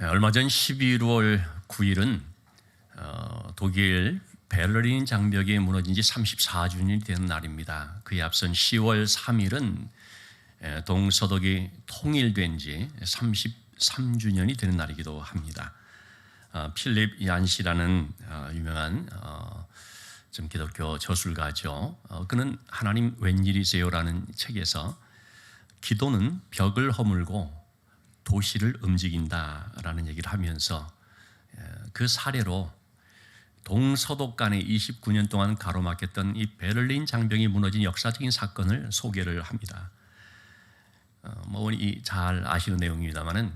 얼마 전 11월 9일은 독일 베를린 장벽이 무너진 지 34주년이 되는 날입니다. 그에 앞선 10월 3일은 동서독이 통일된 지 33주년이 되는 날이기도 합니다. 필립 얀시라는 유명한 좀 기독교 저술가죠. 그는 하나님 웬일이세요라는 책에서 기도는 벽을 허물고 도시를 움직인다라는 얘기를 하면서 그 사례로 동서독 간에 29년 동안 가로막혔던 이 베를린 장벽이 무너진 역사적인 사건을 소개를 합니다. 잘 아시는 내용입니다만은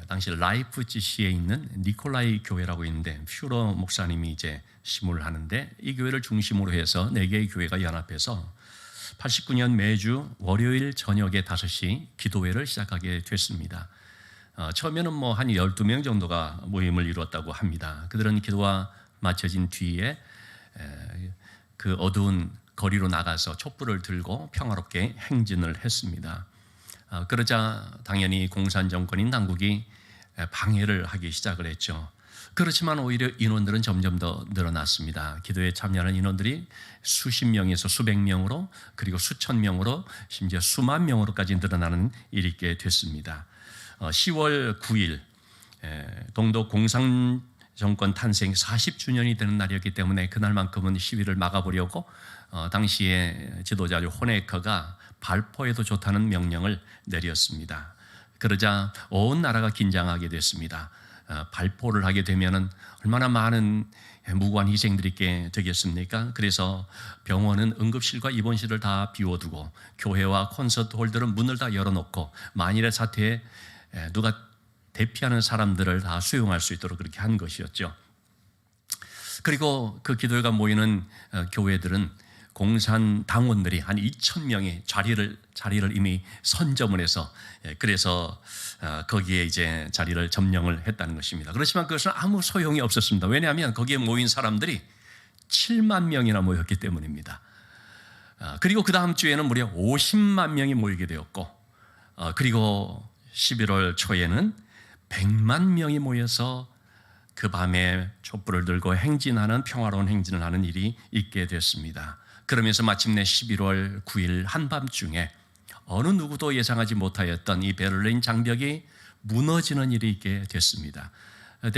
당시 라이프치히에 있는 니콜라이 교회라고 있는데 퓨러 목사님이 이제 심을 하는데 이 교회를 중심으로 해서 4개의 교회가 연합해서 89년 매주 월요일 저녁에 5시 기도회를 시작하게 됐습니다. 처음에는 한 12명 정도가 모임을 이루었다고 합니다. 그들은 기도가 마쳐진 뒤에 그 어두운 거리로 나가서 촛불을 들고 평화롭게 행진을 했습니다. 그러자 당연히 공산 정권인 당국이 방해를 하기 시작을 했죠. 그렇지만 오히려 인원들은 점점 더 늘어났습니다. 기도에 참여하는 인원들이 수십 명에서 수백 명으로 그리고 수천 명으로 심지어 수만 명으로까지 늘어나는 일이 있게 됐습니다. 10월 9일 동독 공산정권 탄생 40주년이 되는 날이었기 때문에 그날만큼은 시위를 막아보려고 당시의 지도자 호네커가 발포해도 좋다는 명령을 내렸습니다. 그러자 온 나라가 긴장하게 됐습니다. 발포를 하게 되면 얼마나 많은 무고한 희생들이 있게 되겠습니까? 그래서 병원은 응급실과 입원실을 다 비워두고 교회와 콘서트 홀들은 문을 다 열어놓고 만일의 사태에 누가 대피하는 사람들을 다 수용할 수 있도록 그렇게 한 것이었죠. 그리고 그 기도회가 모이는 교회들은 공산 당원들이 한 2,000명의 자리를 이미 선점을 해서 그래서 거기에 이제 자리를 점령을 했다는 것입니다. 그렇지만 그것은 아무 소용이 없었습니다. 왜냐하면 거기에 모인 사람들이 7만 명이나 모였기 때문입니다. 그리고 그 다음 주에는 무려 50만 명이 모이게 되었고 그리고 11월 초에는 100만 명이 모여서 그 밤에 촛불을 들고 행진하는 평화로운 행진을 하는 일이 있게 됐습니다. 그러면서 마침내 11월 9일 한밤중에 어느 누구도 예상하지 못하였던 이 베를린 장벽이 무너지는 일이 있게 됐습니다.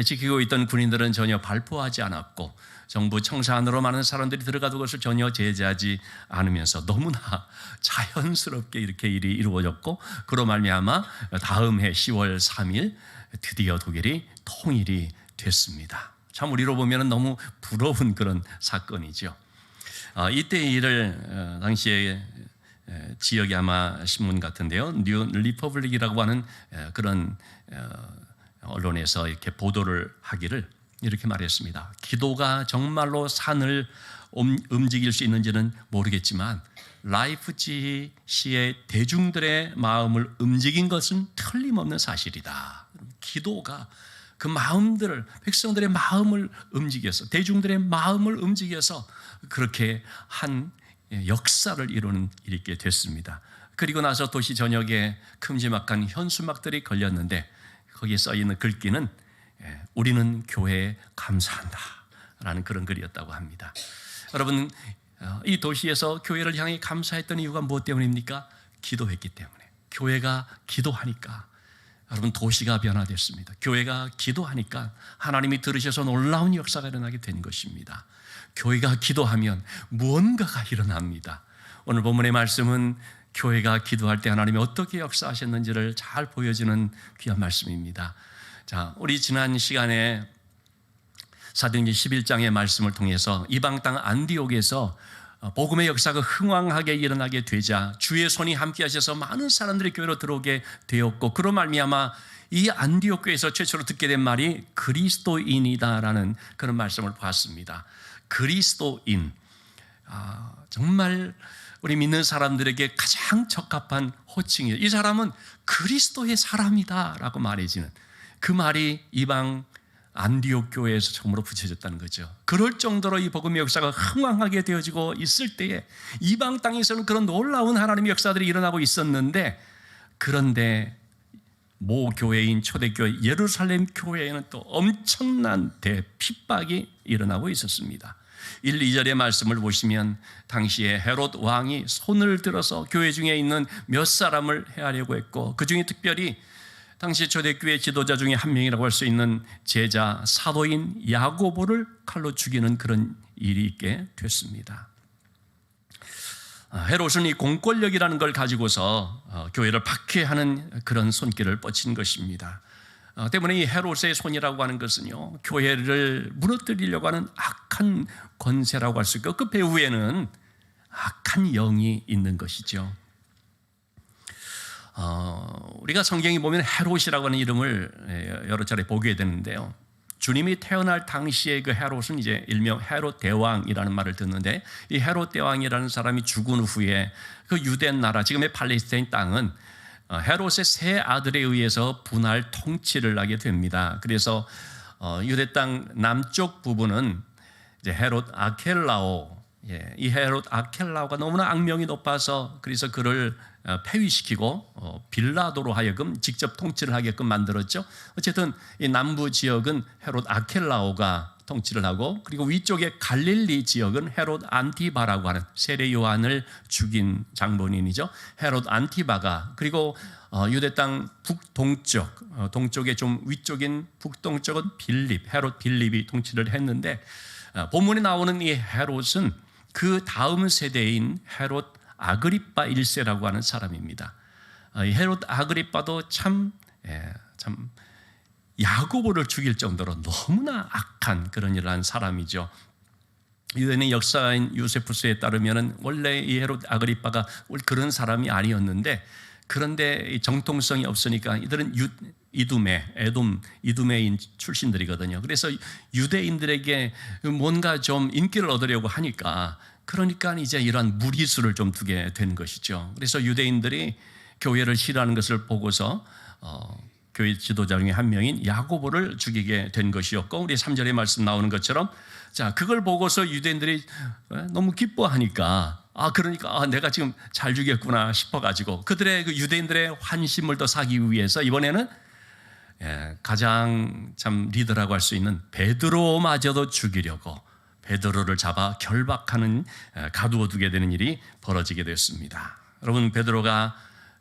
지키고 있던 군인들은 전혀 발포하지 않았고 정부 청사 안으로 많은 사람들이 들어가도 그것을 전혀 제재하지 않으면서 너무나 자연스럽게 이렇게 일이 이루어졌고 그로 말미암아 다음 해 10월 3일 드디어 독일이 통일이 됐습니다. 참 우리로 보면 너무 부러운 그런 사건이죠. 이때 일을 당시에 지역이 아마 신문 같은데요, 뉴 리퍼블릭이라고 하는 그런 언론에서 이렇게 보도를 하기를 이렇게 말했습니다. 기도가 정말로 산을 움직일 수 있는지는 모르겠지만 라이프치히의 대중들의 마음을 움직인 것은 틀림없는 사실이다. 기도가 그 마음들을, 백성들의 마음을 움직여서, 대중들의 마음을 움직여서 그렇게 한 역사를 이루는 일이 있게 됐습니다. 그리고 나서 도시 전역에 큼지막한 현수막들이 걸렸는데 거기에 써있는 글귀는 우리는 교회에 감사한다 라는 그런 글이었다고 합니다. 여러분, 이 도시에서 교회를 향해 감사했던 이유가 무엇 때문입니까? 기도했기 때문에. 교회가 기도하니까 여러분 도시가 변화됐습니다. 교회가 기도하니까 하나님이 들으셔서 놀라운 역사가 일어나게 된 것입니다. 교회가 기도하면 무언가가 일어납니다. 오늘 본문의 말씀은 교회가 기도할 때 하나님이 어떻게 역사하셨는지를 잘 보여주는 귀한 말씀입니다. 자, 우리 지난 시간에 사도행전 11장의 말씀을 통해서 이방 땅 안디옥에서 복음의 역사가 흥왕하게 일어나게 되자 주의 손이 함께 하셔서 많은 사람들이 교회로 들어오게 되었고 그로 말미암아 이 안디옥 교회에서 최초로 듣게 된 말이 그리스도인이다라는 그런 말씀을 봤습니다. 그리스도인, 정말 우리 믿는 사람들에게 가장 적합한 호칭이에요. 이 사람은 그리스도의 사람이다라고 말해지는 그 말이 이방 안디옥 교회에서 처음으로 붙여졌다는 거죠. 그럴 정도로 이 복음의 역사가 흥왕하게 되어지고 있을 때에 이방 땅에서는 그런 놀라운 하나님의 역사들이 일어나고 있었는데, 그런데 모 교회인 초대교회 예루살렘 교회에는 또 엄청난 대핍박이 일어나고 있었습니다. 1, 2절의 말씀을 보시면 당시에 헤롯 왕이 손을 들어서 교회 중에 있는 몇 사람을 해하려고 했고, 그 중에 특별히 당시 초대교회 지도자 중에 한 명이라고 할 수 있는 제자 사도인 야고보를 칼로 죽이는 그런 일이 있게 됐습니다. 헤롯은 이 공권력이라는 걸 가지고서 교회를 박해하는 그런 손길을 뻗친 것입니다. 때문에 이 헤롯의 손이라고 하는 것은요, 교회를 무너뜨리려고 하는 악한 권세라고 할 수 있고, 그 배후에는 악한 영이 있는 것이죠. 우리가 성경에 보면 헤롯이라고 하는 이름을 여러 차례 보게 되는데요, 주님이 태어날 당시에 그 헤롯은 이제 일명 헤롯 대왕이라는 말을 듣는데, 이 헤롯 대왕이라는 사람이 죽은 후에 그 유대 나라, 지금의 팔레스타인 땅은 헤롯의 세 아들에 의해서 분할 통치를 하게 됩니다. 그래서 유대 땅 남쪽 부분은 이제 헤롯 아켈라오, 이 헤롯 아켈라오가 너무나 악명이 높아서 그래서 그를 폐위시키고 빌라도로 하여금 직접 통치를 하게끔 만들었죠. 어쨌든 이 남부 지역은 헤롯 아켈라오가 통치를 하고, 그리고 위쪽의 갈릴리 지역은 헤롯 안티바라고 하는 세례 요한을 죽인 장본인이죠. 헤롯 안티바가, 그리고 유대 땅 북동쪽, 동쪽의 좀 위쪽인 북동쪽은 헤롯 빌립이 통치를 했는데, 본문에 나오는 이 헤롯은 그 다음 세대인 헤롯 아그리빠 1세라고 하는 사람입니다. 헤롯 아그리빠도 참 야고보를 죽일 정도로 너무나 악한 그런 일을 한 사람이죠. 유대인의 역사인 요세푸스에 따르면 원래 이 헤롯 아그리빠가 그런 사람이 아니었는데, 그런데 정통성이 없으니까 이들은 이두메인 출신들이거든요. 그래서 유대인들에게 뭔가 좀 인기를 얻으려고 하니까, 그러니까 이제 이런 무리수를 좀 두게 된 것이죠. 그래서 유대인들이 교회를 싫어하는 것을 보고서 교회 지도자 중에 한 명인 야고보를 죽이게 된 것이었고, 우리 3절에 말씀 나오는 것처럼, 자, 그걸 보고서 유대인들이 너무 기뻐하니까, 그러니까 내가 지금 잘 죽였구나 싶어가지고 그들의 그 유대인들의 환심을 더 사기 위해서 이번에는 가장 참 리더라고 할 수 있는 베드로마저도 죽이려고 베드로를 잡아 결박하는, 가두어 두게 되는 일이 벌어지게 됐습니다. 여러분, 베드로가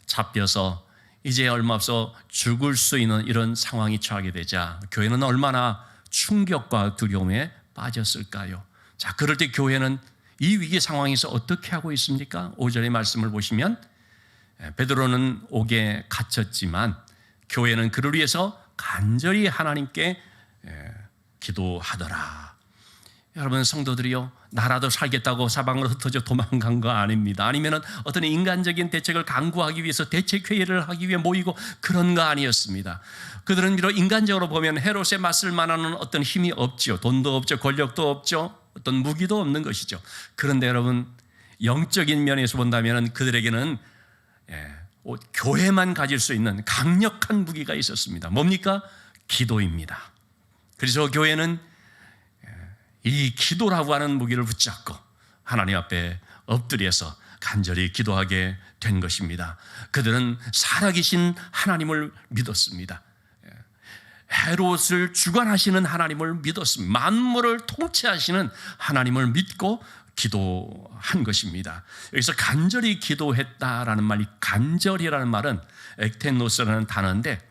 잡혀서 이제 얼마 없어 죽을 수 있는 이런 상황이 처하게 되자 교회는 얼마나 충격과 두려움에 빠졌을까요? 자, 그럴 때 교회는 이 위기 상황에서 어떻게 하고 있습니까? 5절의 말씀을 보시면 베드로는 옥에 갇혔지만 교회는 그를 위해서 간절히 하나님께 기도하더라. 여러분 성도들이요, 나라도 살겠다고 사방으로 흩어져 도망간 거 아닙니다. 아니면 어떤 인간적인 대책을 강구하기 위해서 대책회의를 하기 위해 모이고 그런 거 아니었습니다. 그들은 비록 인간적으로 보면 헤롯에 맞설 만한 어떤 힘이 없죠. 돈도 없죠. 권력도 없죠. 어떤 무기도 없는 것이죠. 그런데 여러분, 영적인 면에서 본다면 그들에게는 교회만 가질 수 있는 강력한 무기가 있었습니다. 뭡니까? 기도입니다. 그래서 교회는 이 기도라고 하는 무기를 붙잡고 하나님 앞에 엎드려서 간절히 기도하게 된 것입니다. 그들은 살아계신 하나님을 믿었습니다. 헤롯을 주관하시는 하나님을 믿었습니다. 만물을 통치하시는 하나님을 믿고 기도한 것입니다. 여기서 간절히 기도했다라는 말이, 간절이라는 말은 ektenos라는 단어인데,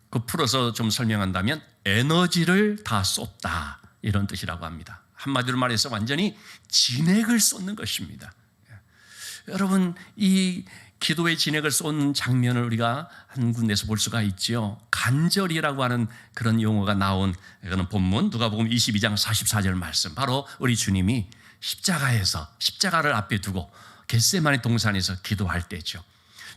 그 풀어서 좀 설명한다면 에너지를 다 쏟다, 이런 뜻이라고 합니다. 한마디로 말해서 완전히 진액을 쏟는 것입니다. 여러분, 이 기도의 진액을 쏟는 장면을 우리가 한 군데서 볼 수가 있죠. 간절이라고 하는 그런 용어가 나온 그런 본문 누가복음 22장 44절 말씀, 바로 우리 주님이 십자가를 앞에 두고 겟세마네 동산에서 기도할 때죠.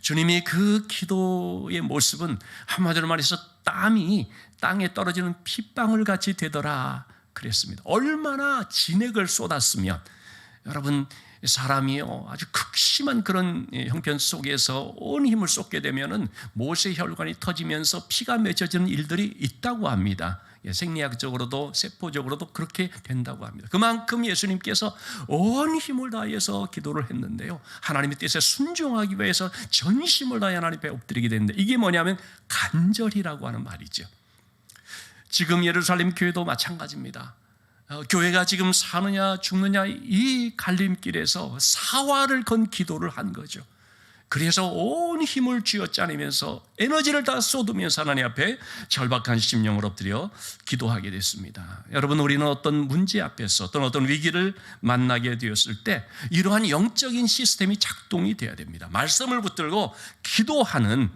주님이 그 기도의 모습은 한마디로 말해서 땀이 땅에 떨어지는 핏방울 같이 되더라 그랬습니다. 얼마나 진액을 쏟았으면, 여러분 사람이요 아주 극심한 그런 형편 속에서 온 힘을 쏟게 되면은 모세 혈관이 터지면서 피가 맺혀지는 일들이 있다고 합니다. 생리학적으로도 세포적으로도 그렇게 된다고 합니다. 그만큼 예수님께서 온 힘을 다해서 기도를 했는데요, 하나님의 뜻에 순종하기 위해서 전심을 다해 하나님 앞에 엎드리게 되는데, 이게 뭐냐면 간절이라고 하는 말이죠. 지금 예루살렘 교회도 마찬가지입니다. 교회가 지금 사느냐 죽느냐 이 갈림길에서 사활을 건 기도를 한 거죠. 그래서 온 힘을 쥐어짜내면서 에너지를 다 쏟으면서 하나님 앞에 절박한 심령을 엎드려 기도하게 됐습니다. 여러분, 우리는 어떤 문제 앞에서 어떤 위기를 만나게 되었을 때 이러한 영적인 시스템이 작동이 돼야 됩니다. 말씀을 붙들고 기도하는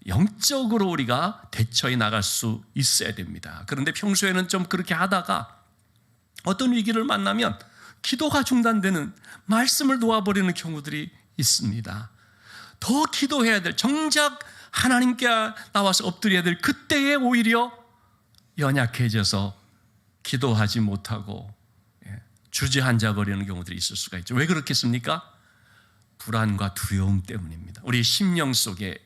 영적으로 우리가 대처해 나갈 수 있어야 됩니다. 그런데 평소에는 좀 그렇게 하다가 어떤 위기를 만나면 기도가 중단되는, 말씀을 놓아버리는 경우들이 있습니다. 더 기도해야 될, 정작 하나님께 나와서 엎드려야 될 그때에 오히려 연약해져서 기도하지 못하고 주저앉아 버리는 경우들이 있을 수가 있죠. 왜 그렇겠습니까? 불안과 두려움 때문입니다. 우리 심령 속에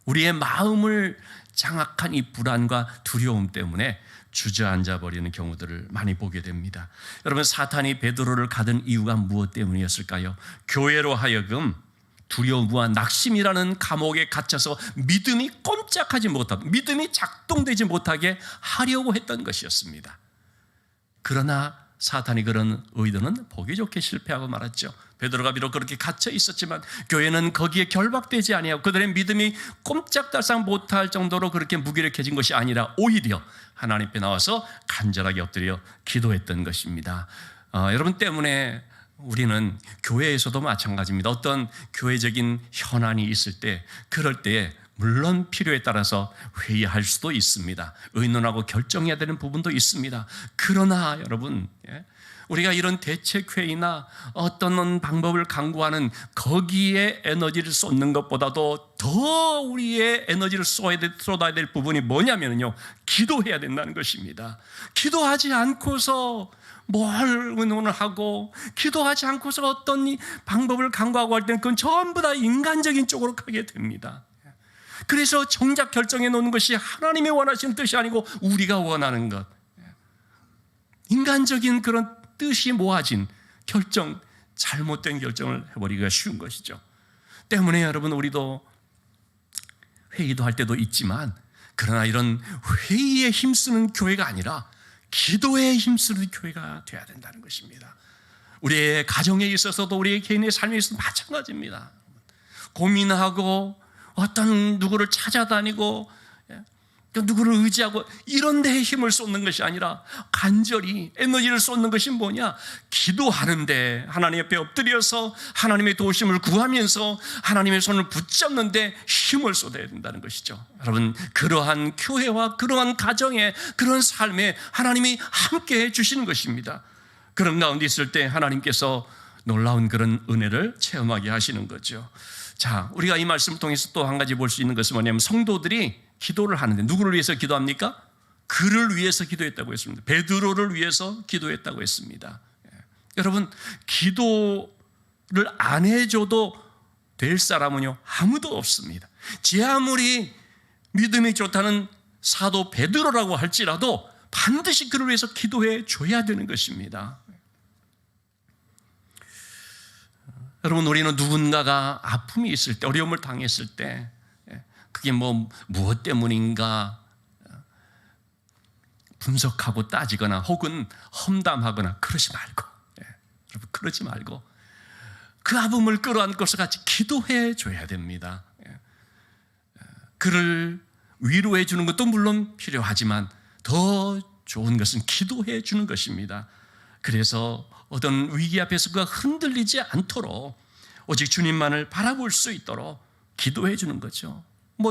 우리의 마음을 장악한 이 불안과 두려움 때문에 주저앉아 버리는 경우들을 많이 보게 됩니다. 여러분, 사탄이 베드로를 가둔 이유가 무엇 때문이었을까요? 교회로 하여금 두려움과 낙심이라는 감옥에 갇혀서 믿음이 꼼짝하지 못하고 믿음이 작동되지 못하게 하려고 했던 것이었습니다. 그러나 사탄이 그런 의도는 보기 좋게 실패하고 말았죠. 베드로가 비록 그렇게 갇혀 있었지만 교회는 거기에 결박되지 아니하고 그들의 믿음이 꼼짝달싹 못할 정도로 그렇게 무기력해진 것이 아니라 오히려 하나님 앞에 나와서 간절하게 엎드려 기도했던 것입니다. 여러분 때문에 우리는 교회에서도 마찬가지입니다. 어떤 교회적인 현안이 있을 때, 그럴 때에 물론 필요에 따라서 회의할 수도 있습니다. 의논하고 결정해야 되는 부분도 있습니다. 그러나 여러분, 우리가 이런 대책회의나 어떤 방법을 강구하는 거기에 에너지를 쏟는 것보다도 더 우리의 에너지를 쏟아야 될 부분이 뭐냐면요, 기도해야 된다는 것입니다. 기도하지 않고서 뭘 의논을 하고, 기도하지 않고서 어떤 방법을 강구하고 할 때는 그건 전부 다 인간적인 쪽으로 가게 됩니다. 그래서 정작 결정해 놓는 것이 하나님의 원하시는 뜻이 아니고 우리가 원하는 것, 인간적인 그런 뜻이 모아진 결정, 잘못된 결정을 해버리기가 쉬운 것이죠. 때문에 여러분, 우리도 회의도 할 때도 있지만, 그러나 이런 회의에 힘쓰는 교회가 아니라 기도에 힘쓰는 교회가 되어야 된다는 것입니다. 우리의 가정에 있어서도 우리의 개인의 삶에 있어서도 마찬가지입니다. 고민하고 어떤 누구를 찾아다니고 누구를 의지하고 이런 데에 힘을 쏟는 것이 아니라 간절히 에너지를 쏟는 것이 뭐냐? 기도하는데, 하나님 앞에 엎드려서 하나님의 도우심을 구하면서 하나님의 손을 붙잡는 데 힘을 쏟아야 된다는 것이죠. 여러분, 그러한 교회와 그러한 가정에, 그런 삶에 하나님이 함께 해 주시는 것입니다. 그런 가운데 있을 때 하나님께서 놀라운 그런 은혜를 체험하게 하시는 거죠. 자, 우리가 이 말씀을 통해서 또 한 가지 볼 수 있는 것은 뭐냐면, 성도들이 기도를 하는데 누구를 위해서 기도합니까? 그를 위해서 기도했다고 했습니다. 베드로를 위해서 기도했다고 했습니다. 여러분, 기도를 안 해줘도 될 사람은요 아무도 없습니다. 제 아무리 믿음이 좋다는 사도 베드로라고 할지라도 반드시 그를 위해서 기도해 줘야 되는 것입니다. 여러분, 우리는 누군가가 아픔이 있을 때, 어려움을 당했을 때, 그게 무엇 때문인가 분석하고 따지거나 혹은 험담하거나 그러지 말고, 여러분, 그러지 말고 그 아픔을 끌어안고서 같이 기도해 줘야 됩니다. 그를 위로해 주는 것도 물론 필요하지만 더 좋은 것은 기도해 주는 것입니다. 그래서 어떤 위기 앞에서 그가 흔들리지 않도록 오직 주님만을 바라볼 수 있도록 기도해 주는 거죠.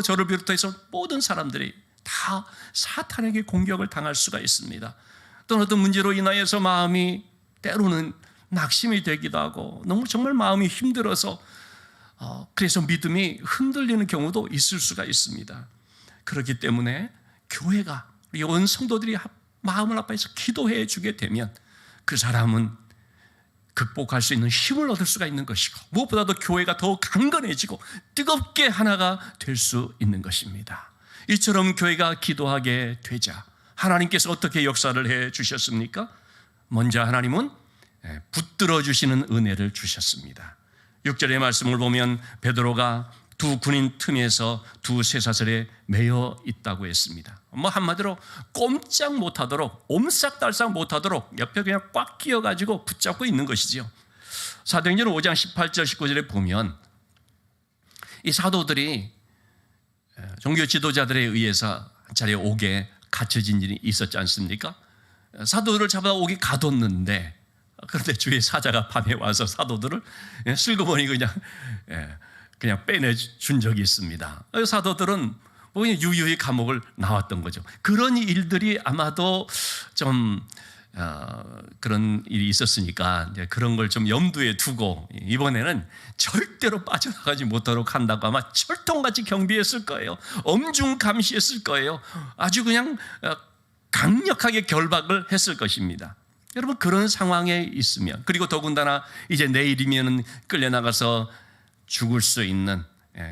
저를 비롯해서 모든 사람들이 다 사탄에게 공격을 당할 수가 있습니다. 또는 어떤 문제로 인하여서 마음이 때로는 낙심이 되기도 하고 너무 정말 마음이 힘들어서 그래서 믿음이 흔들리는 경우도 있을 수가 있습니다. 그렇기 때문에 교회가, 우리 온 성도들이 마음을 합해서 기도해 주게 되면 그 사람은 극복할 수 있는 힘을 얻을 수가 있는 것이고, 무엇보다도 교회가 더 강건해지고 뜨겁게 하나가 될 수 있는 것입니다. 이처럼 교회가 기도하게 되자 하나님께서 어떻게 역사를 해 주셨습니까? 먼저 하나님은 붙들어 주시는 은혜를 주셨습니다. 6절의 말씀을 보면 베드로가 두 군인 틈에서 두 쇠사슬에 매여 있다고 했습니다. 한마디로 꼼짝 못하도록, 옴싹달싹 못하도록 옆에 그냥 꽉 끼어가지고 붙잡고 있는 것이죠. 사도행전 5장 18절 19절에 보면 이 사도들이 종교 지도자들에 의해서 한 차례 옥에 갇혀진 일이 있었지 않습니까? 사도들을 잡아 옥에 가뒀는데, 그런데 주의 사자가 밤에 와서 사도들을 슬그머니 그냥 빼내준 적이 있습니다. 사도들은 유유히 감옥을 나왔던 거죠. 그런 일들이 아마도 좀 그런 일이 있었으니까 그런 걸 좀 염두에 두고 이번에는 절대로 빠져나가지 못하도록 한다고 아마 철통같이 경비했을 거예요. 엄중 감시했을 거예요. 아주 그냥 강력하게 결박을 했을 것입니다. 여러분, 그런 상황에 있으면, 그리고 더군다나 이제 내일이면 끌려나가서 죽을 수 있는,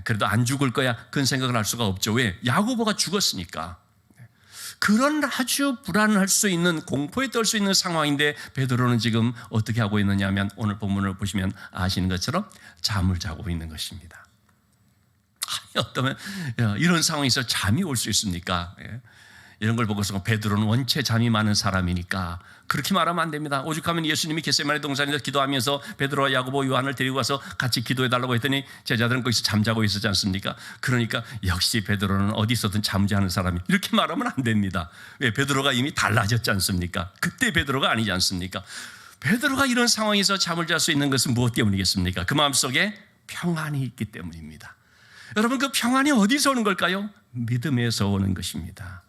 그래도 안 죽을 거야 그런 생각을 할 수가 없죠. 왜? 야고보가 죽었으니까. 그런 아주 불안할 수 있는, 공포에 떨 수 있는 상황인데 베드로는 지금 어떻게 하고 있느냐 하면 오늘 본문을 보시면 아시는 것처럼 잠을 자고 있는 것입니다. 어쩌면 이런 상황에서 잠이 올 수 있습니까? 이런 걸 보고서 베드로는 원체 잠이 많은 사람이니까 그렇게 말하면 안 됩니다. 오죽하면 예수님이 겟세마네 동산에서 기도하면서 베드로와 야고보, 요한을 데리고 가서 같이 기도해달라고 했더니 제자들은 거기서 잠자고 있었지 않습니까? 그러니까 역시 베드로는 어디서든 잠자는 사람이, 이렇게 말하면 안 됩니다. 왜? 베드로가 이미 달라졌지 않습니까? 그때 베드로가 아니지 않습니까? 베드로가 이런 상황에서 잠을 잘 수 있는 것은 무엇 때문이겠습니까? 그 마음속에 평안이 있기 때문입니다. 여러분, 그 평안이 어디서 오는 걸까요? 믿음에서 오는 것입니다.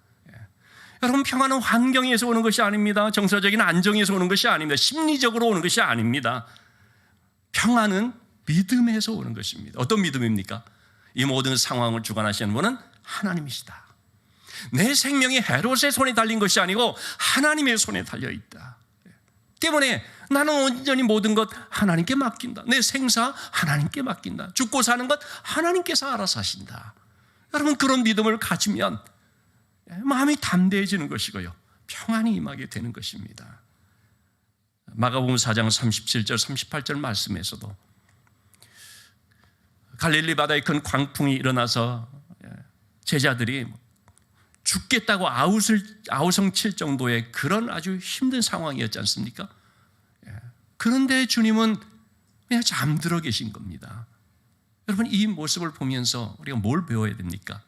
여러분, 평안은 환경에서 오는 것이 아닙니다. 정서적인 안정에서 오는 것이 아닙니다. 심리적으로 오는 것이 아닙니다. 평안은 믿음에서 오는 것입니다. 어떤 믿음입니까? 이 모든 상황을 주관하시는 분은 하나님이시다. 내 생명이 헤롯의 손에 달린 것이 아니고 하나님의 손에 달려있다. 때문에 나는 온전히 모든 것 하나님께 맡긴다. 내 생사 하나님께 맡긴다. 죽고 사는 것 하나님께서 알아서 하신다. 여러분, 그런 믿음을 가지면 마음이 담대해지는 것이고요, 평안이 임하게 되는 것입니다. 마가복음 4장 37절 38절 말씀에서도 갈릴리 바다에 큰 광풍이 일어나서 제자들이 죽겠다고 아우성 칠 정도의 그런 아주 힘든 상황이었지 않습니까? 그런데 주님은 그냥 잠들어 계신 겁니다. 여러분, 이 모습을 보면서 우리가 뭘 배워야 됩니까?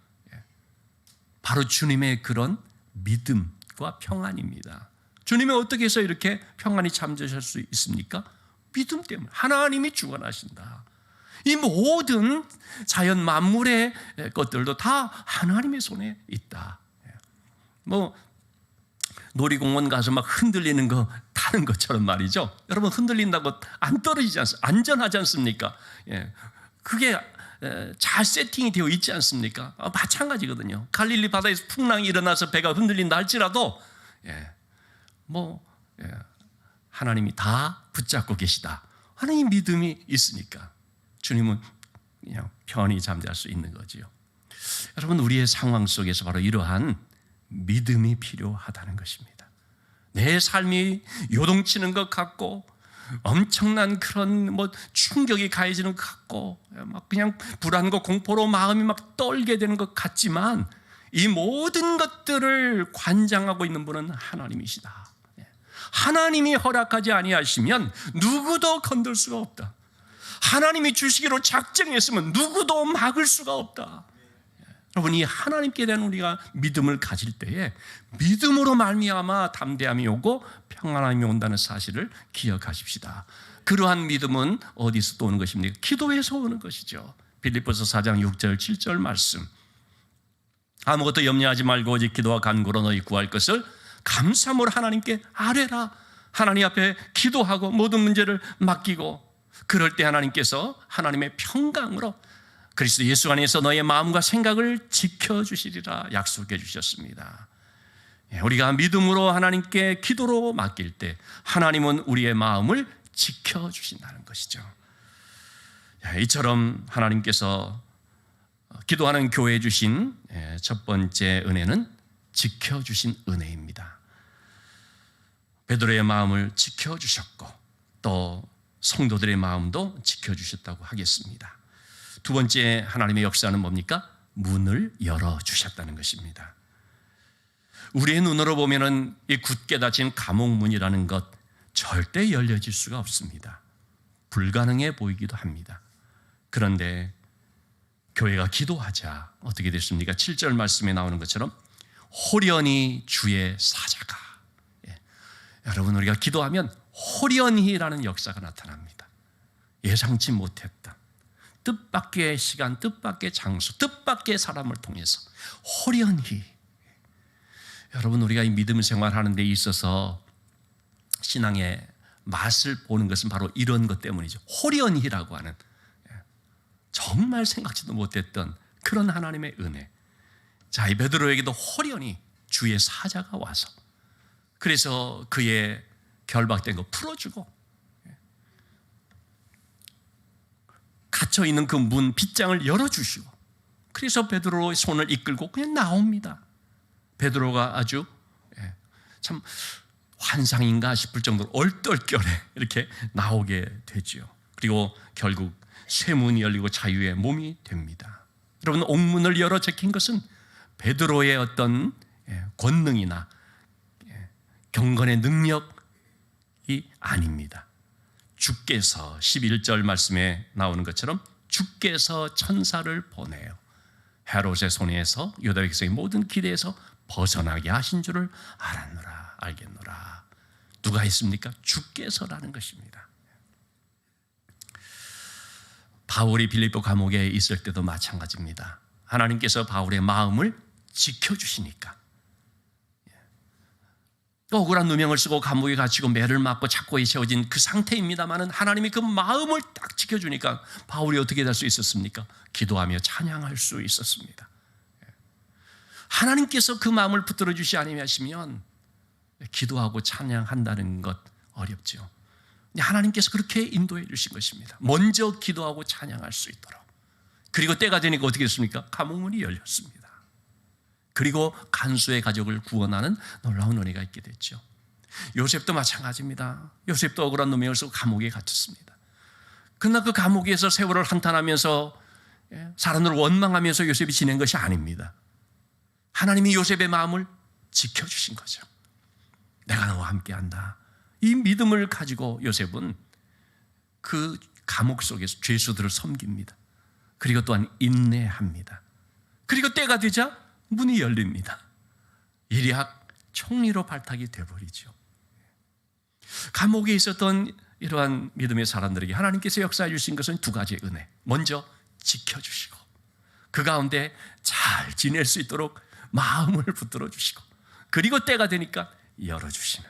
바로 주님의 그런 믿음과 평안입니다. 주님이 어떻게 해서 이렇게 평안히 잠드실 수 있습니까? 믿음 때문에. 하나님이 주관하신다. 이 모든 자연 만물의 것들도 다 하나님의 손에 있다. 놀이공원 가서 막 흔들리는 거 타는 것처럼 말이죠. 여러분, 흔들린다고 안 떨어지지 않습니까? 안전하지 않습니까? 그게 잘 세팅이 되어 있지 않습니까? 마찬가지거든요. 갈릴리 바다에서 풍랑이 일어나서 배가 흔들린다 할지라도 하나님이 다 붙잡고 계시다. 하나님 믿음이 있으니까 주님은 그냥 편히 잠잘 수 있는 거지요. 여러분, 우리의 상황 속에서 바로 이러한 믿음이 필요하다는 것입니다. 내 삶이 요동치는 것 같고 엄청난 그런 충격이 가해지는 것 같고 막 그냥 불안과 공포로 마음이 막 떨게 되는 것 같지만 이 모든 것들을 관장하고 있는 분은 하나님이시다. 하나님이 허락하지 아니하시면 누구도 건들 수가 없다. 하나님이 주시기로 작정했으면 누구도 막을 수가 없다. 여러분, 이 하나님께 대한 우리가 믿음을 가질 때에 믿음으로 말미암아 담대함이 오고 평안함이 온다는 사실을 기억하십시다. 그러한 믿음은 어디서 또 오는 것입니까? 기도에서 오는 것이죠. 빌립보서 4장 6절 7절 말씀. 아무것도 염려하지 말고 오직 기도와 간구로 너희 구할 것을 감사함으로 하나님께 아뢰라. 하나님 앞에 기도하고 모든 문제를 맡기고, 그럴 때 하나님께서 하나님의 평강으로 그리스도 예수 안에서 너의 마음과 생각을 지켜주시리라 약속해 주셨습니다. 우리가 믿음으로 하나님께 기도로 맡길 때 하나님은 우리의 마음을 지켜주신다는 것이죠. 이처럼 하나님께서 기도하는 교회에 주신 첫 번째 은혜는 지켜주신 은혜입니다. 베드로의 마음을 지켜주셨고 또 성도들의 마음도 지켜주셨다고 하겠습니다. 두 번째 하나님의 역사는 뭡니까? 문을 열어주셨다는 것입니다. 우리의 눈으로 보면은 이 굳게 닫힌 감옥문이라는 것 절대 열려질 수가 없습니다. 불가능해 보이기도 합니다. 그런데 교회가 기도하자 어떻게 됐습니까? 7절 말씀에 나오는 것처럼 호련히 주의 사자가, 여러분 우리가 기도하면 호련히라는 역사가 나타납니다. 예상치 못했던 뜻밖의 시간, 뜻밖의 장소, 뜻밖의 사람을 통해서 호련히, 여러분 우리가 이 믿음 생활하는 데 있어서 신앙의 맛을 보는 것은 바로 이런 것 때문이죠. 호련히라고 하는, 정말 생각지도 못했던 그런 하나님의 은혜. 자, 이 베드로에게도 호련히 주의 사자가 와서 그래서 그의 결박된 거 풀어주고 갇혀있는 그 문 빗장을 열어주시고 그래서 베드로의 손을 이끌고 그냥 나옵니다. 베드로가 아주 참 환상인가 싶을 정도로 얼떨결에 이렇게 나오게 되죠. 그리고 결국 쇠문이 열리고 자유의 몸이 됩니다. 여러분 옥문을 열어 제낀 것은 베드로의 어떤 권능이나 경건의 능력이 아닙니다. 주께서 11절 말씀에 나오는 것처럼 주께서 천사를 보내요 헤롯의 손에서 유다 백성의 모든 기대에서 벗어나게 하신 줄을 알았노라, 알겠노라. 누가 했습니까? 주께서라는 것입니다. 바울이 빌립보 감옥에 있을 때도 마찬가지입니다. 하나님께서 바울의 마음을 지켜주시니까, 억울한 누명을 쓰고 감옥에 갇히고 매를 맞고 착고에 세워진 그 상태입니다마는 하나님이 그 마음을 딱 지켜주니까 바울이 어떻게 될 수 있었습니까? 기도하며 찬양할 수 있었습니다. 하나님께서 그 마음을 붙들어 주시 아니하시면 기도하고 찬양한다는 것 어렵죠. 하나님께서 그렇게 인도해 주신 것입니다. 먼저 기도하고 찬양할 수 있도록. 그리고 때가 되니까 어떻게 됐습니까? 감옥문이 열렸습니다. 그리고 간수의 가족을 구원하는 놀라운 은혜가 있게 됐죠. 요셉도 마찬가지입니다. 요셉도 억울한 누명을 쓰고 감옥에 갇혔습니다. 그러나 그 감옥에서 세월을 한탄하면서 사람들을 원망하면서 요셉이 지낸 것이 아닙니다. 하나님이 요셉의 마음을 지켜주신 거죠. 내가 너와 함께한다. 이 믿음을 가지고 요셉은 그 감옥 속에서 죄수들을 섬깁니다. 그리고 또한 인내합니다. 그리고 때가 되자 문이 열립니다. 일약 총리로 발탁이 되어버리죠. 감옥에 있었던 이러한 믿음의 사람들에게 하나님께서 역사해 주신 것은 두 가지의 은혜. 먼저 지켜주시고 그 가운데 잘 지낼 수 있도록 마음을 붙들어 주시고 그리고 때가 되니까 열어주시는,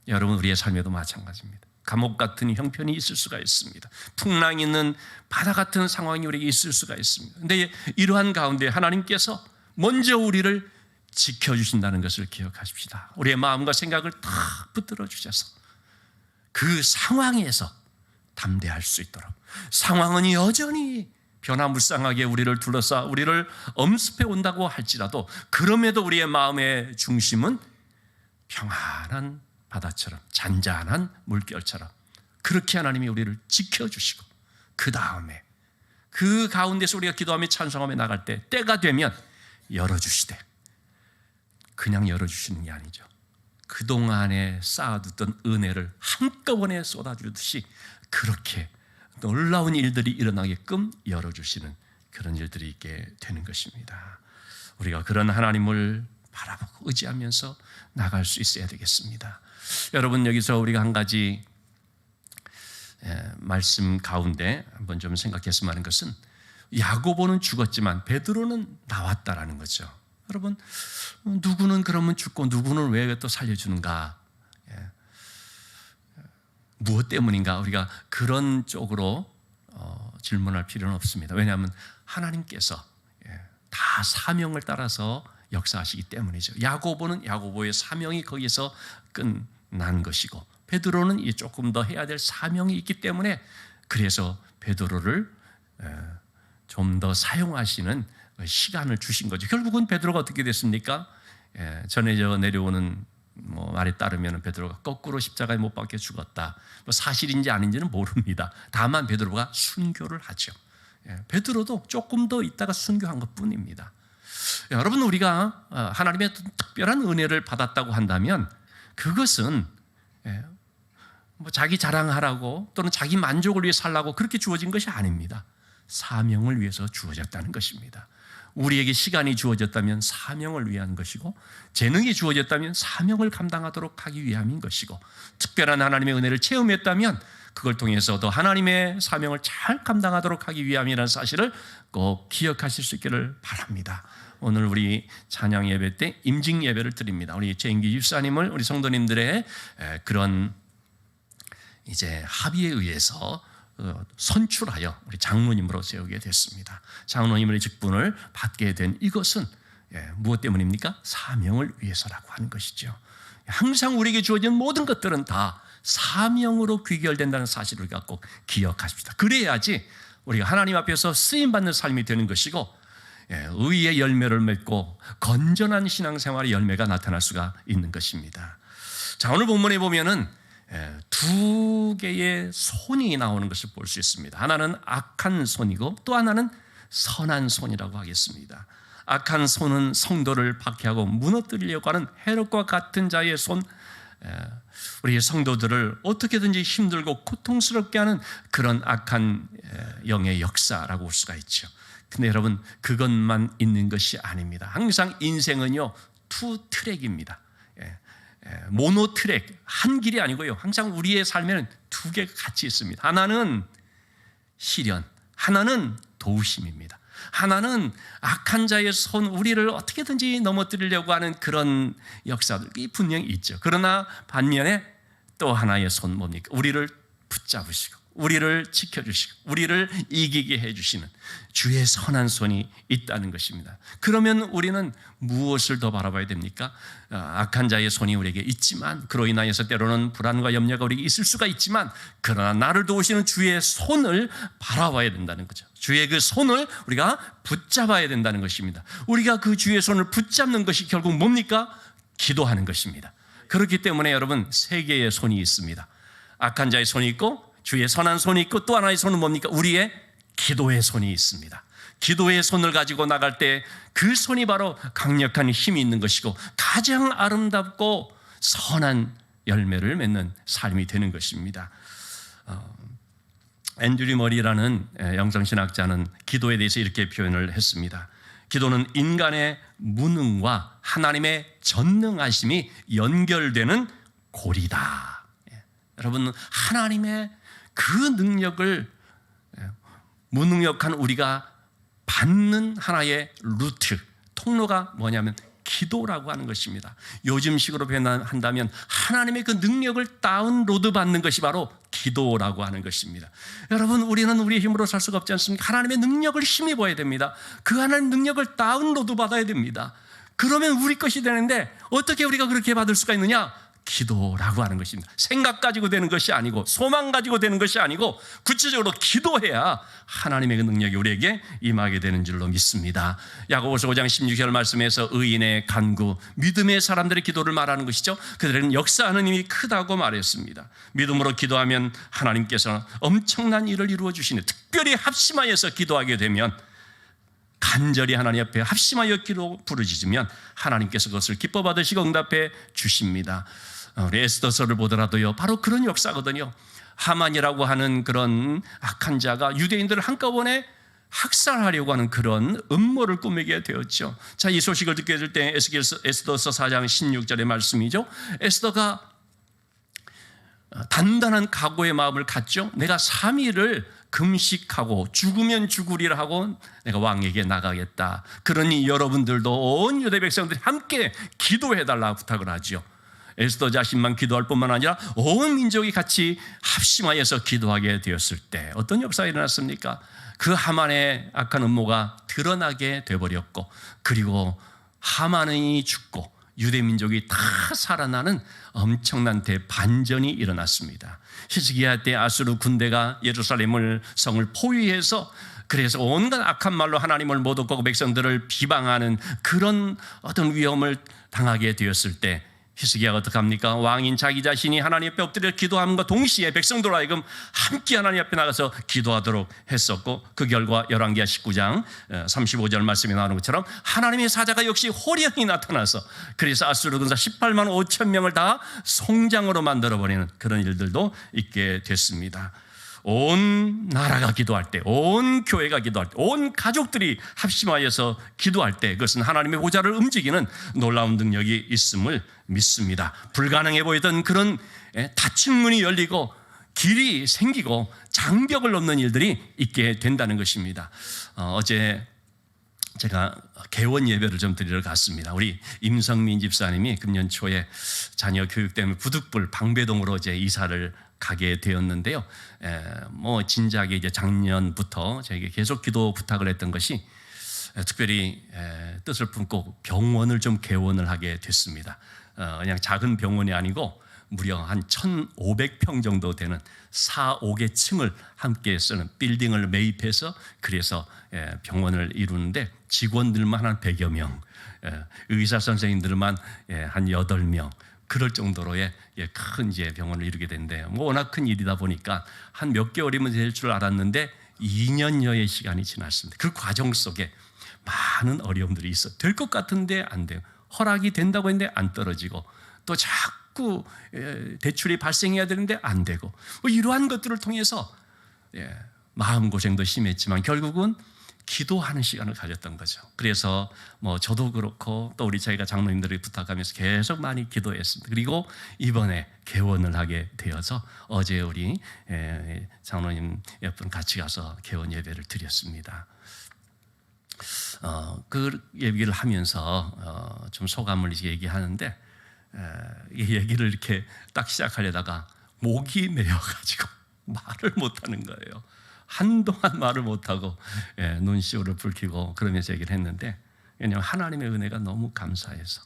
여러분 우리의 삶에도 마찬가지입니다. 감옥 같은 형편이 있을 수가 있습니다. 풍랑 있는 바다 같은 상황이 우리에게 있을 수가 있습니다. 그런데 이러한 가운데 하나님께서 먼저 우리를 지켜주신다는 것을 기억하십시다. 우리의 마음과 생각을 다 붙들어 주셔서 그 상황에서 담대할 수 있도록, 상황은 여전히 변화무쌍하게 우리를 둘러싸 우리를 엄습해 온다고 할지라도 그럼에도 우리의 마음의 중심은 평안한 바다처럼 잔잔한 물결처럼 그렇게 하나님이 우리를 지켜주시고 그 다음에 그 가운데서 우리가 기도하며 찬송하며 나갈 때 때가 되면 열어주시되, 그냥 열어주시는 게 아니죠. 그동안에 쌓아두던 은혜를 한꺼번에 쏟아주듯이 그렇게 놀라운 일들이 일어나게끔 열어주시는 그런 일들이 있게 되는 것입니다. 우리가 그런 하나님을 바라보고 의지하면서 나갈 수 있어야 되겠습니다. 여러분 여기서 우리가 한 가지 말씀 가운데 한번 좀 생각했으면 하는 것은 야고보는 죽었지만 베드로는 나왔다라는 거죠. 여러분 누구는 그러면 죽고 누구는 왜 또 살려주는가? 무엇 때문인가? 우리가 그런 쪽으로 질문할 필요는 없습니다. 왜냐하면 하나님께서 다 사명을 따라서 역사하시기 때문이죠. 야고보는 야고보의 사명이 거기서 끝난 것이고 베드로는 조금 더 해야 될 사명이 있기 때문에 그래서 베드로를 좀 더 사용하시는 시간을 주신 거죠. 결국은 베드로가 어떻게 됐습니까? 전해져 내려오는 말에 따르면 베드로가 거꾸로 십자가에 못 박혀 죽었다. 사실인지 아닌지는 모릅니다. 다만 베드로가 순교를 하죠. 베드로도 조금 더 있다가 순교한 것뿐입니다. 여러분, 우리가 하나님의 특별한 은혜를 받았다고 한다면 그것은 자기 자랑하라고 또는 자기 만족을 위해 살라고 그렇게 주어진 것이 아닙니다. 사명을 위해서 주어졌다는 것입니다. 우리에게 시간이 주어졌다면 사명을 위한 것이고, 재능이 주어졌다면 사명을 감당하도록 하기 위함인 것이고, 특별한 하나님의 은혜를 체험했다면 그걸 통해서도 하나님의 사명을 잘 감당하도록 하기 위함이라는 사실을 꼭 기억하실 수 있기를 바랍니다. 오늘 우리 찬양 예배 때 임직 예배를 드립니다. 우리 최인기 집사님을 우리 성도님들의 그런 이제 합의에 의해서 선출하여 우리 장로님으로 세우게 됐습니다. 장로님의 직분을 받게 된 이것은 무엇 때문입니까? 사명을 위해서라고 하는 것이죠. 항상 우리에게 주어진 모든 것들은 다 사명으로 귀결된다는 사실을 우리가 꼭 기억하십시다. 그래야지 우리가 하나님 앞에서 쓰임받는 삶이 되는 것이고, 의의 열매를 맺고 건전한 신앙생활의 열매가 나타날 수가 있는 것입니다. 자, 오늘 본문에 보면은 두 개의 손이 나오는 것을 볼 수 있습니다. 하나는 악한 손이고 또 하나는 선한 손이라고 하겠습니다. 악한 손은 성도를 박해하고 무너뜨리려고 하는 헤롯과 같은 자의 손, 우리 성도들을 어떻게든지 힘들고 고통스럽게 하는 그런 악한 영의 역사라고 볼 수가 있죠. 근데 여러분, 그것만 있는 것이 아닙니다. 항상 인생은요, 투 트랙입니다. 모노 트랙, 한 길이 아니고요. 항상 우리의 삶에는 두 개가 같이 있습니다. 하나는 시련, 하나는 도우심입니다. 하나는 악한 자의 손, 우리를 어떻게든지 넘어뜨리려고 하는 그런 역사들이 분명히 있죠. 그러나 반면에 또 하나의 손 뭡니까? 우리를 붙잡으시고 우리를 지켜주시고 우리를 이기게 해주시는 주의 선한 손이 있다는 것입니다. 그러면 우리는 무엇을 더 바라봐야 됩니까? 악한 자의 손이 우리에게 있지만, 그로 인하여서 때로는 불안과 염려가 우리에게 있을 수가 있지만, 그러나 나를 도우시는 주의 손을 바라봐야 된다는 거죠. 주의 그 손을 우리가 붙잡아야 된다는 것입니다. 우리가 그 주의 손을 붙잡는 것이 결국 뭡니까? 기도하는 것입니다. 그렇기 때문에 여러분, 세 개의 손이 있습니다. 악한 자의 손이 있고, 주의 선한 손이 있고, 또 하나의 손은 뭡니까? 우리의 기도의 손이 있습니다. 기도의 손을 가지고 나갈 때 그 손이 바로 강력한 힘이 있는 것이고 가장 아름답고 선한 열매를 맺는 삶이 되는 것입니다. 앤드류 머리라는 영성신학자는 기도에 대해서 이렇게 표현을 했습니다. 기도는 인간의 무능과 하나님의 전능하심이 연결되는 고리다. 여러분, 하나님의 그 능력을 무능력한 우리가 받는 하나의 루트, 통로가 뭐냐면 기도라고 하는 것입니다. 요즘식으로 표현한다면 하나님의 그 능력을 다운로드 받는 것이 바로 기도라고 하는 것입니다. 여러분, 우리는 우리의 힘으로 살 수가 없지 않습니까? 하나님의 능력을 힘입어야 됩니다. 그 하나님의 능력을 다운로드 받아야 됩니다. 그러면 우리 것이 되는데 어떻게 우리가 그렇게 받을 수가 있느냐? 기도라고 하는 것입니다. 생각 가지고 되는 것이 아니고 소망 가지고 되는 것이 아니고 구체적으로 기도해야 하나님의 그 능력이 우리에게 임하게 되는 줄로 믿습니다. 야고보서 5장 16절 말씀에서 의인의 간구, 믿음의 사람들의 기도를 말하는 것이죠. 그들은 역사하는 힘이 크다고 말했습니다. 믿음으로 기도하면 하나님께서 엄청난 일을 이루어 주시는, 특별히 합심하여서 기도하게 되면, 간절히 하나님 앞에 합심하여 기도 부르짖으면 하나님께서 그것을 기뻐 받으시고 응답해 주십니다. 우리 에스더서를 보더라도요, 바로 그런 역사거든요. 하만이라고 하는 그런 악한 자가 유대인들을 한꺼번에 학살하려고 하는 그런 음모를 꾸미게 되었죠. 자, 이 소식을 듣게 될 때 에스더서 4장 16절의 말씀이죠. 에스더가 단단한 각오의 마음을 갖죠. 내가 3일을 금식하고 죽으면 죽으리라 하고 내가 왕에게 나가겠다. 그러니 여러분들도 온 유대 백성들이 함께 기도해달라고 부탁을 하죠. 에스더 자신만 기도할 뿐만 아니라 온 민족이 같이 합심하여서 기도하게 되었을 때 어떤 역사가 일어났습니까? 그 하만의 악한 음모가 드러나게 되어버렸고, 그리고 하만이 죽고 유대 민족이 다 살아나는 엄청난 대반전이 일어났습니다. 히스기야 때 아수르 군대가 예루살렘을 성을 포위해서 그래서 온갖 악한 말로 하나님을 못 얻고 백성들을 비방하는 그런 어떤 위험을 당하게 되었을 때 히스기야가 어떻게 합니까? 왕인 자기 자신이 하나님 앞에 엎드려 기도함과 동시에 백성들 하여금 함께 하나님 앞에 나가서 기도하도록 했었고, 그 결과 열왕기하 19장 35절 말씀에 나오는 것처럼 하나님의 사자가 역시 호련히 나타나서 그래서 아수르 군사 18만 5천 명을 다 송장으로 만들어버리는 그런 일들도 있게 됐습니다. 온 나라가 기도할 때, 온 교회가 기도할 때, 온 가족들이 합심하여서 기도할 때 그것은 하나님의 보좌를 움직이는 놀라운 능력이 있음을 믿습니다. 불가능해 보이던 그런 닫힌 문이 열리고 길이 생기고 장벽을 넘는 일들이 있게 된다는 것입니다. 어제 제가 개원 예배를 좀 드리러 갔습니다. 우리 임성민 집사님이 금년 초에 자녀 교육 때문에 부득불 방배동으로 이제 이사를 가게 되었는데요. 뭐 진작에 이제 작년부터 저에게 계속 기도 부탁을 했던 것이 특별히 뜻을 품고 병원을 좀 개원을 하게 됐습니다. 그냥 작은 병원이 아니고 무려 한 1,500평 정도 되는 4, 5개 층을 함께 쓰는 빌딩을 매입해서 그래서 병원을 이루는데 직원들만 한 100여 명, 의사 선생님들만 한 8명, 그럴 정도로의 큰 이제 병원을 이루게 된대요. 뭐 워낙 큰 일이다 보니까 한 몇 개월이면 될 줄 알았는데 2년여의 시간이 지났습니다. 그 과정 속에 많은 어려움들이 있어. 될 것 같은데 안 돼요. 허락이 된다고 했는데 안 떨어지고, 또 자꾸 대출이 발생해야 되는데 안 되고, 뭐 이러한 것들을 통해서 마음고생도 심했지만 결국은 기도하는 시간을 가졌던 거죠. 그래서 뭐 저도 그렇고 또 우리 저희가 장로님들이 부탁하면서 계속 많이 기도했습니다. 그리고 이번에 개원을 하게 되어서 어제 우리 장로님 몇 분 같이 가서 개원 예배를 드렸습니다. 그 얘기를 하면서 좀 소감을 이제 얘기하는데, 이 얘기를 이렇게 딱 시작하려다가 목이 메어가지고 말을 못하는 거예요. 한동안 말을 못하고 눈시울을 붉히고 그러면서 얘기를 했는데, 왜냐하면 하나님의 은혜가 너무 감사해서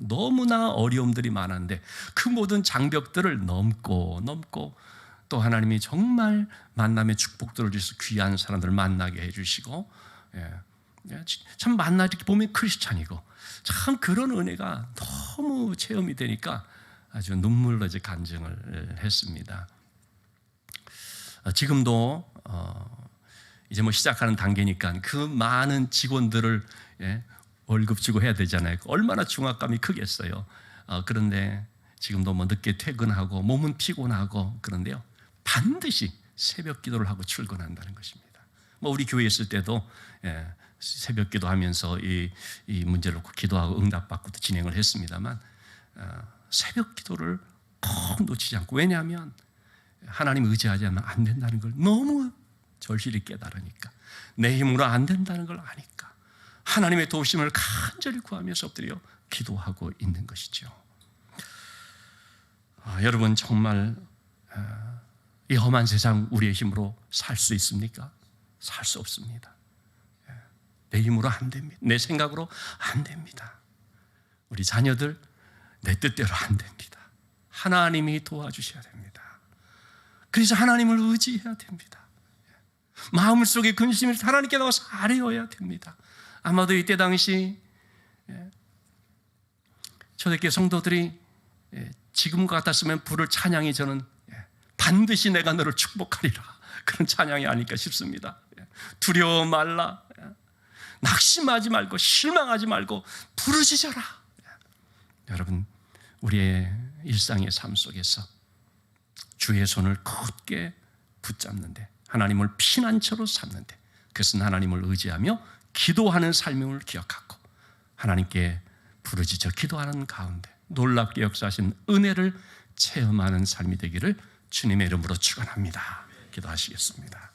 너무나 어려움들이 많았는데 그 모든 장벽들을 넘고 또 하나님이 정말 만남의 축복들을 주셔서 귀한 사람들을 만나게 해주시고, 참 만나게 보면 크리스찬이고 참 그런 은혜가 너무 체험이 되니까 아주 눈물로 이제 간증을 했습니다. 지금도 이제 뭐 시작하는 단계니까 그 많은 직원들을 월급 주고 해야 되잖아요. 얼마나 중압감이 크겠어요. 그런데 지금도 뭐 늦게 퇴근하고 몸은 피곤하고 그런데요, 반드시 새벽 기도를 하고 출근한다는 것입니다. 뭐 우리 교회에 있을 때도 새벽 기도하면서 이 문제를 놓고 기도하고 응답받고 진행을 했습니다만, 새벽 기도를 꼭 놓치지 않고, 왜냐하면 하나님 의지하지 않으면 안 된다는 걸 너무 절실히 깨달으니까, 내 힘으로 안 된다는 걸 아니까 하나님의 도우심을 간절히 구하면서 엎드려 기도하고 있는 것이죠. 여러분, 정말 이 험한 세상 우리의 힘으로 살 수 있습니까? 살 수 없습니다. 내 힘으로 안 됩니다. 내 생각으로 안 됩니다. 우리 자녀들 내 뜻대로 안 됩니다. 하나님이 도와주셔야 됩니다. 그래서 하나님을 의지해야 됩니다. 마음속에 근심이 하나님께 나와서 아뢰어야 됩니다. 아마도 이때 당시 초대교회 성도들이 지금과 같았으면 부를 찬양이 저는 반드시 내가 너를 축복하리라, 그런 찬양이 아닐까 싶습니다. 두려워 말라, 낙심하지 말고 실망하지 말고 부르짖어라. 여러분, 우리의 일상의 삶 속에서 주의 손을 굳게 붙잡는데, 하나님을 피난처로 삼는데, 그것은 하나님을 의지하며 기도하는 삶임을 기억하고 하나님께 부르짖어 기도하는 가운데 놀랍게 역사하신 은혜를 체험하는 삶이 되기를 주님의 이름으로 축원합니다. 기도하시겠습니다.